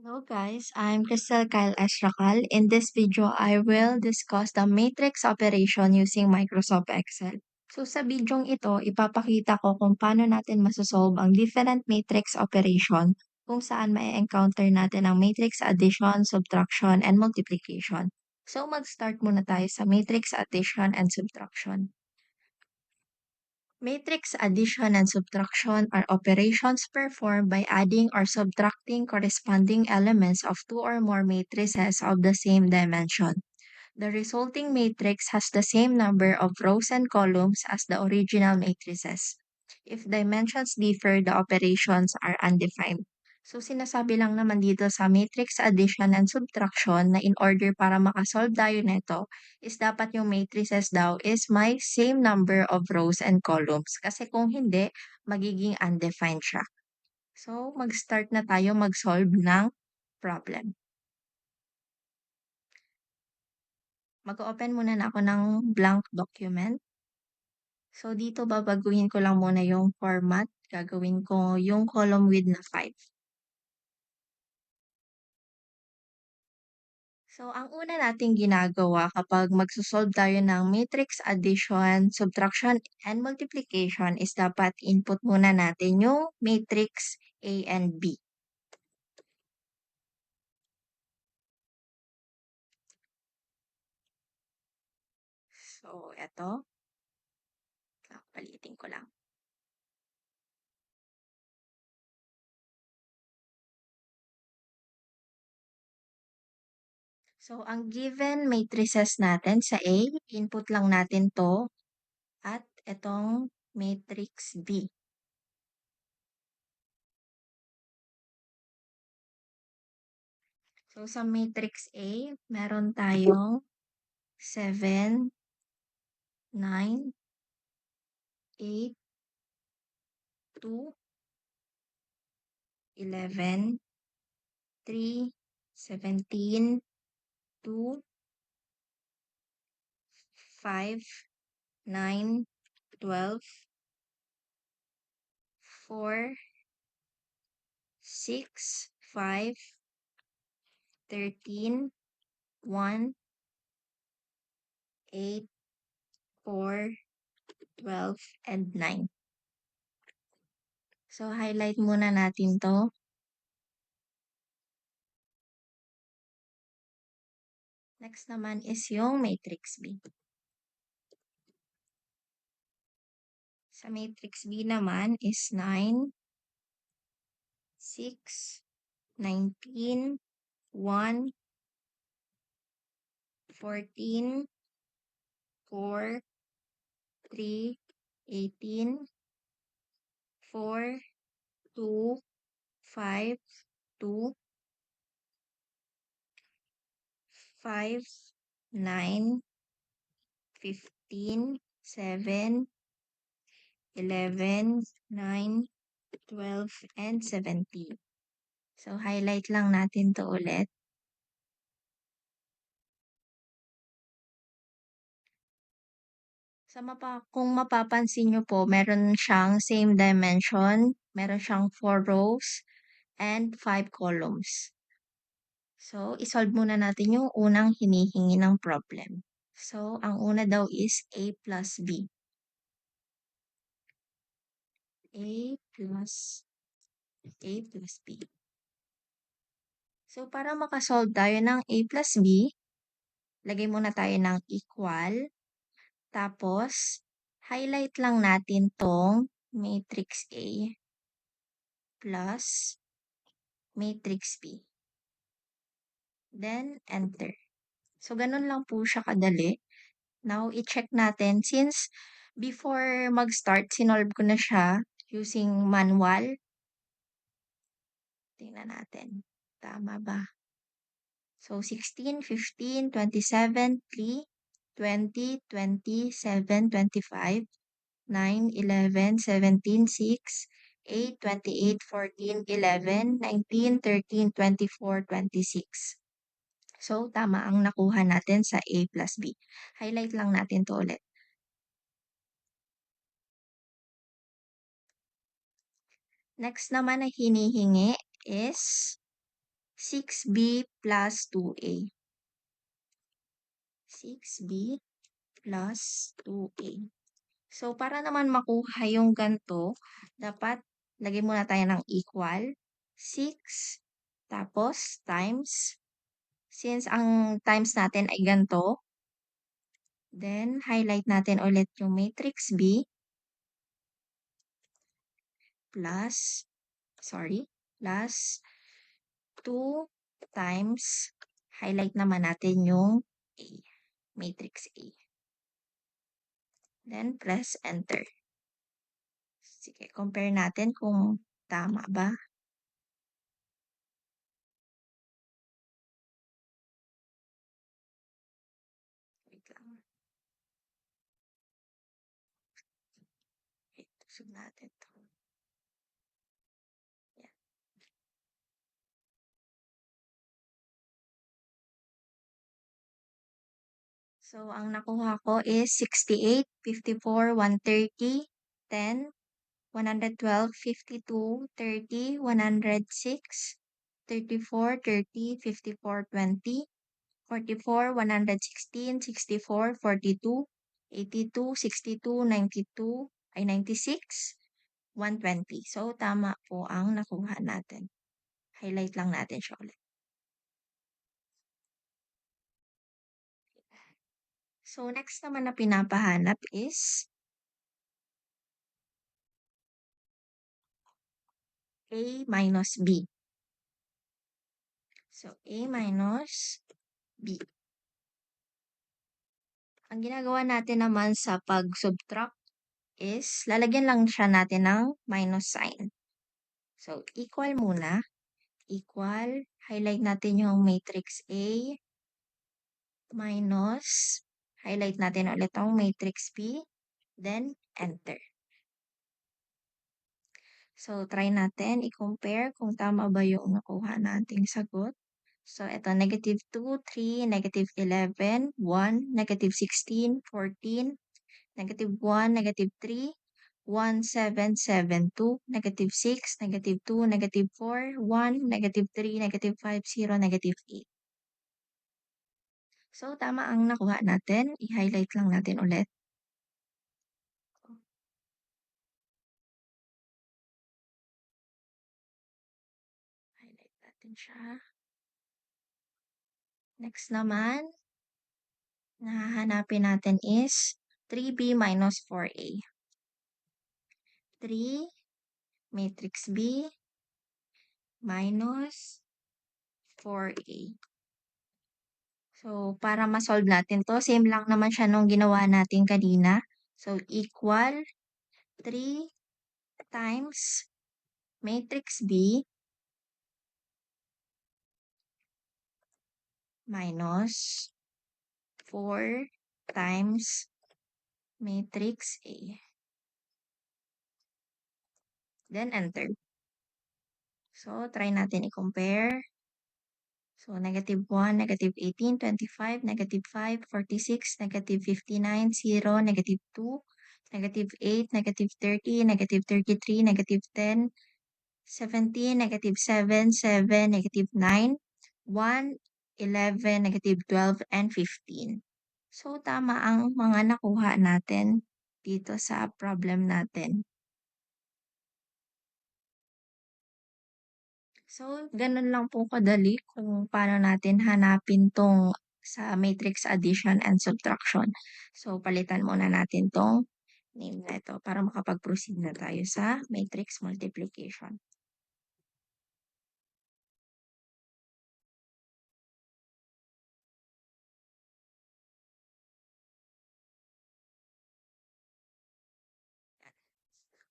Hello guys, I'm Crystal Kyle Ashrakal. In this video, I will discuss the matrix operation using Microsoft Excel. So sa videong ito, ipapakita ko kung paano natin masosolve ang different matrix operation kung saan ma-encounter natin ang matrix addition, subtraction, and multiplication. So mag-start muna tayo sa matrix addition and subtraction. Matrix addition and subtraction are operations performed by adding or subtracting corresponding elements of two or more matrices of the same dimension. The resulting matrix has the same number of rows and columns as the original matrices. If dimensions differ, the operations are undefined. So sinasabi lang naman dito sa matrix addition and subtraction na in order para makasolve tayo nito is dapat yung matrices daw is may same number of rows and columns. Kasi kung hindi, magiging undefined siya. So mag-start na tayo mag-solve ng problem. Mag-open muna na ako ng blank document. So dito babaguhin ko lang muna yung format. Gagawin ko yung column width na 5. So, ang una nating ginagawa kapag magsosolve tayo ng matrix addition, subtraction, and multiplication is dapat input muna natin yung matrix A and B. So, eto. Palitin ko lang. So, ang given matrices natin sa A, input lang natin to at itong matrix B. So, sa matrix A, meron tayong 7, 9, 8, 2, 11, 3, 17, 2, 5, 9, 12, 4, 6, 5, 13, 1, 8, 4, 12, and 9. So, highlight muna natin to. Next naman is yung matrix B. Sa matrix B naman is 9, 6, 19, 1, 14, 4, 3, 18, 4, 2, 5, 2, 5, 9, 15, 7, 11, 9, 12, and 17. So, highlight lang natin to ulit. Kung mapapansin nyo po, meron siyang same dimension, meron siyang 4 rows, and 5 columns. So, isolve muna natin yung unang hinihingi ng problem. So, ang una daw is A plus B. A plus B. So, para makasolve tayo ng A plus B, lagay muna tayo ng equal. Tapos, highlight lang natin tong matrix A plus matrix B. Then, enter. So, ganun lang po siya kadali. Now, i-check natin. Since before mag-start, sinolve ko na siya using manual. Tingnan natin. Tama ba? So, 16, 15, 27, 3, 20, 27, 25, 9, 11, 17, 6, 8, 28, 14, 11, 19, 13, 24, 26. So, tama ang nakuha natin sa A plus B. Highlight lang natin to ulit. Next naman na hinihingi is 6b plus 2a. 6b plus 2a. So, para naman makuha yung ganito, dapat lagyan muna tayo ng equal. 6, tapos times. Since ang times natin ay ganito, then highlight natin ulit yung matrix B plus, plus 2 times, highlight naman natin yung A, matrix A. Then press enter. Sige, compare natin kung tama ba. Wait lang. Wait, tusog natin to. Yan. So, ang nakuha ko is 68, 54, 130, 10, 112, 52, 30, 106, 34, 30, 54, 20, 44, 116, 64, 42, 82, 62, 92, 96, 120. So, tama po ang nakuha natin. Highlight lang natin siya ulit. So, next naman na pinapahanap is A minus B. So, A minus B. Ang ginagawa natin naman sa pag-subtract is lalagyan lang siya natin ng minus sign. So, equal muna. Equal. Highlight natin yung matrix A minus. Highlight natin ulit ang matrix B. Then, enter. So, try natin i-compare kung tama ba yung nakuha nating sagot. So, ito, negative 2, 3, negative 11, 1, negative 16, 14, negative 1, negative 3, 1, 7, 7, 2, negative 6, negative 2, negative 4, 1, negative 3, negative 5, 0, negative 8. So, tama ang nakuha natin. I-highlight lang natin ulit. Highlight natin siya. Next naman, nahahanapin natin is 3b minus 4a. 3 matrix B minus 4a. So, para ma-solve natin to, same lang naman siya nung ginawa natin kanina. So, equal 3 times matrix B minus 4 times matrix A. Then, enter. So, try natin i-compare. So, negative 1, negative 18, 25, negative 5, 46, negative 59, 0, negative 2, negative 8, negative 30, negative 33, negative 10, 17, negative 7, 7, negative 9, 1, 11, negative 12, and 15. So, tama ang mga nakuha natin dito sa problem natin. So, ganun lang po kadali kung paano natin hanapin tong sa matrix addition and subtraction. So, palitan muna natin tong name na ito para makapag-proceed na tayo sa matrix multiplication.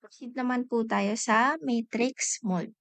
Proceed naman po tayo sa matrix multi.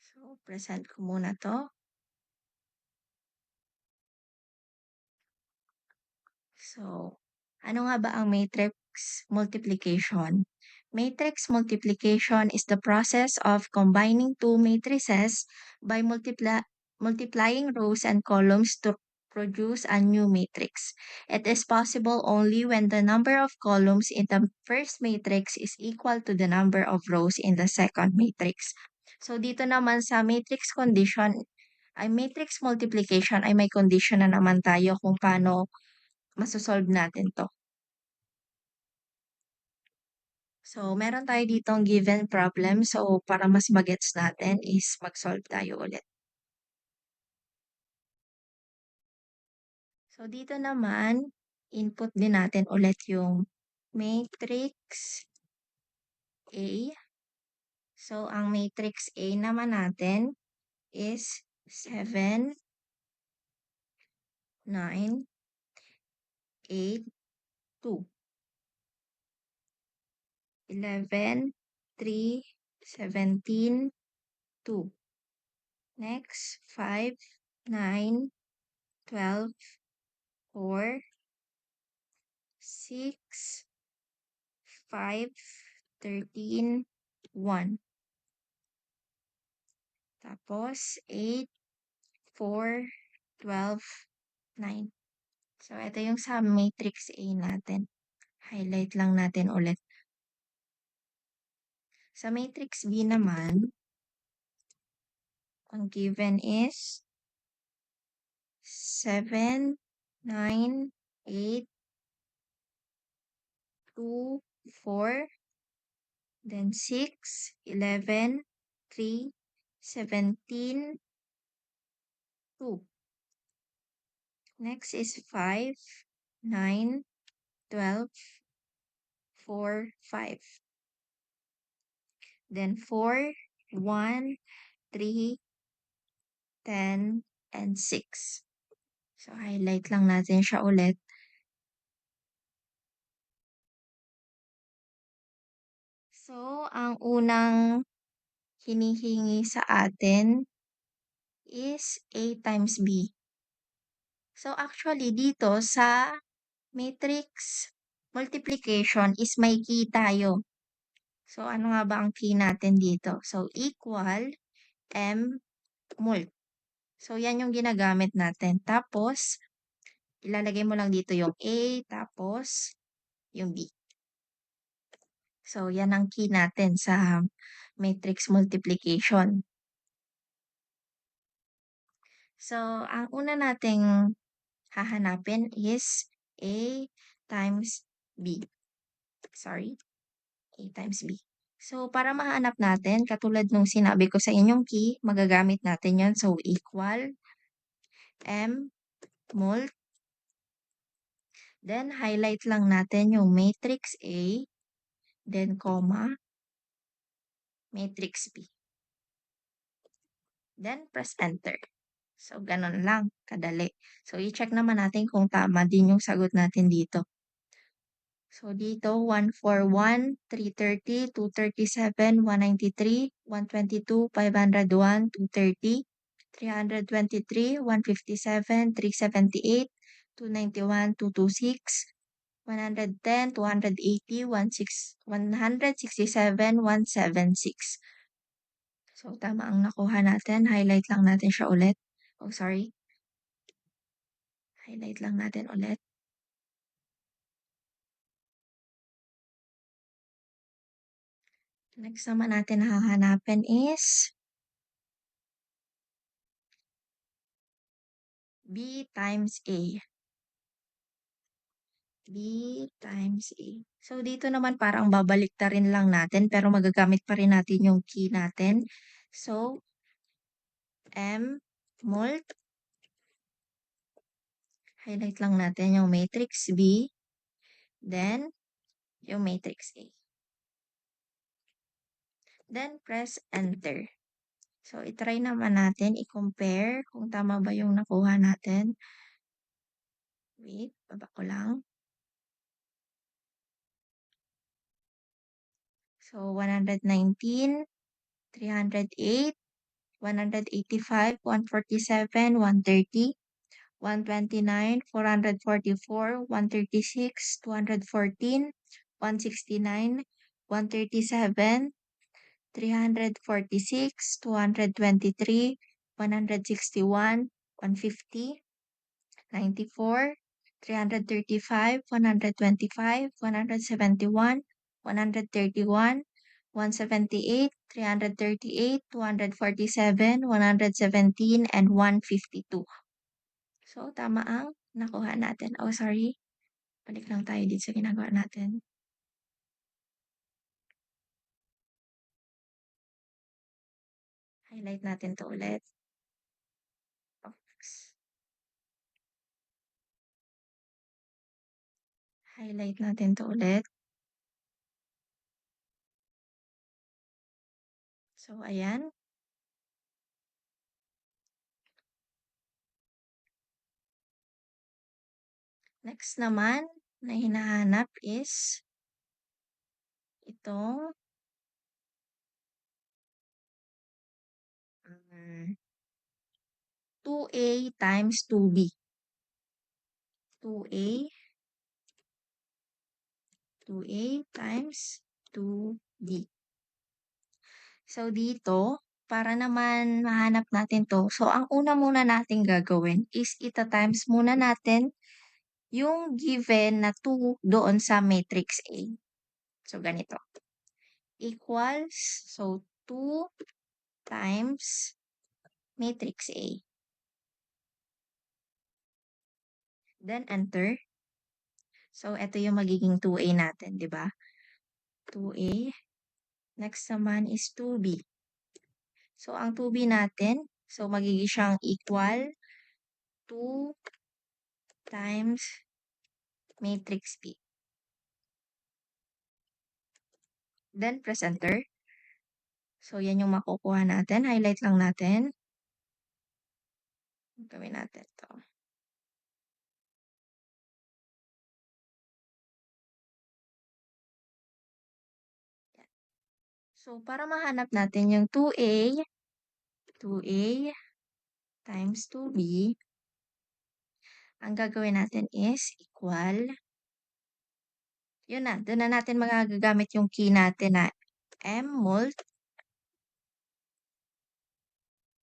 So, present ko muna to. So, ano nga ba ang matrix multiplication? Matrix multiplication is the process of combining two matrices by multiplying rows and columns to produce a new matrix. It is possible only when the number of columns in the first matrix is equal to the number of rows in the second matrix. So dito naman sa matrix condition, ay matrix multiplication ay may condition na naman tayo kung paano masosolve natin to. So, meron tayo ditong given problem. So, para mas magets natin is mag-solve tayo ulit. So, dito naman, input din natin ulit yung matrix A. So, ang matrix A naman natin is 7, 9, 8, 2, 11, 3, 17, 2. Next, 5, 9, 12, 4, 6, 5, 13, 1. Tapos, 8, 4, 12, 9. So, ito yung sa matrix A natin. Highlight lang natin ulit. Sa matrix B naman, ang given is 7, 9, 8, 2, 4, then 6, 11, 3, 17, 2. Next is 5, 9, 12, 4, 5. Then 4, 1, 3, 10, and 6. So, highlight lang natin siya ulit. So, ang unang hinihingi sa atin is A times B. So, actually, dito sa matrix multiplication is may key tayo. So, ano nga ba ang key natin dito? So, equal M mult. So, yan yung ginagamit natin. Tapos, ilalagay mo lang dito yung A, tapos yung B. So, yan ang key natin sa matrix multiplication. So, ang una nating hahanapin is A times B. Sorry, A times B. So, para mahanap natin, katulad nung sinabi ko sa inyong key, magagamit natin yon. So, equal M mult. Then, highlight lang natin yung matrix A, then comma, matrix B. Then, press enter. So, ganun lang, kadali. So, i-check naman natin kung tama din yung sagot natin dito. So, dito, 141, 330, 237, 193, 122, 501, 230, 323, 157, 378, 291, 226, 110, 280, 167, 176. So, tama ang nakuha natin. Highlight lang natin siya ulit. Oh, sorry. Highlight lang natin ulit. Next naman natin hahanapin is B times A. B times A. So, dito naman parang babaliktarin lang natin pero magagamit pa rin natin yung key natin. So, M mult. Highlight lang natin yung matrix B. Then, yung matrix A. Then, press enter. So, itry naman natin i-compare kung tama ba yung nakuha natin. Wait, baba ko lang. So, 119, 308, 185, 147, 130, 129, 444, 136, 214, 169, 137, 346, 223, 161, 150, 94, 335, 125, 171, 131, 178, 338, 247, 117, and 152. So, tama ang nakuha natin. Oh, sorry. Balik lang tayo dito sa ginagawa natin. Highlight natin to ulit. Oops. Highlight natin to ulit. So, ayan. Next naman na hinahanap is itong 2A times 2B. 2A 2A times 2B. So, dito, para naman mahanap natin 'to, so ang una muna nating gagawin is ita-times muna natin yung given na 2 doon sa matrix A. So, ganito, equals, so 2 times matrix A. Then, enter. So, ito yung magiging 2A natin, di ba? 2A. Next naman is 2B. So, ang 2B natin, so magiging siyang equal 2 times matrix B. Then, press enter. So, yan yung makukuha natin. Highlight lang natin. Gawin natin to. Yan. So, para mahanap natin yung 2A times 2B, ang gagawin natin is equal, yun na, doon na natin magagamit yung key natin na mmult.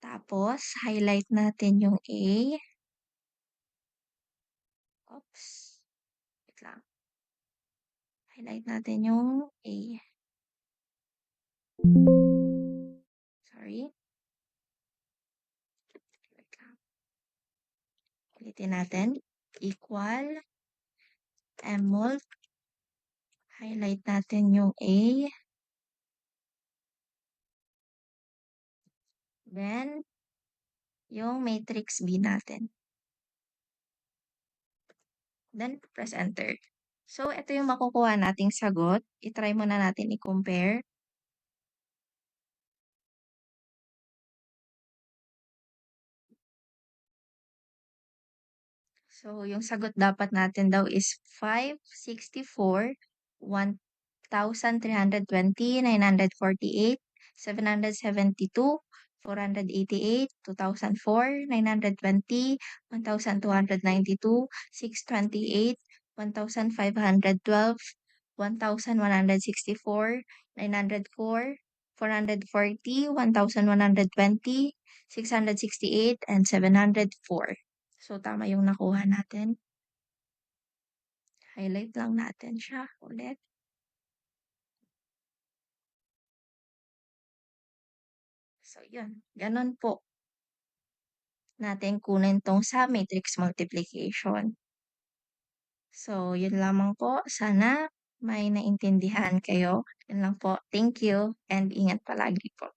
Tapos, highlight natin yung A. Oops. Wait lang. Highlight natin yung A. Sorry. Wait lang. Ulitin natin. Equal mmult. Highlight natin yung A. Then, yung matrix B natin. Then, press enter. So, ito yung makukuha nating sagot. I-try muna natin i-compare. So, yung sagot dapat natin daw is 564, 1,320, 948, 772, 488, 2,004, 920, 1,292, 628, 1,512, 1,164, 904, 440, 1,120, 668, and 704. So, tama yung nakuha natin. Highlight lang natin siya ulit. So, yun. Ganon po natin kunin tong sa matrix multiplication. So, yun lamang po. Sana may naintindihan kayo. Yun lang po. Thank you and ingat palagi po.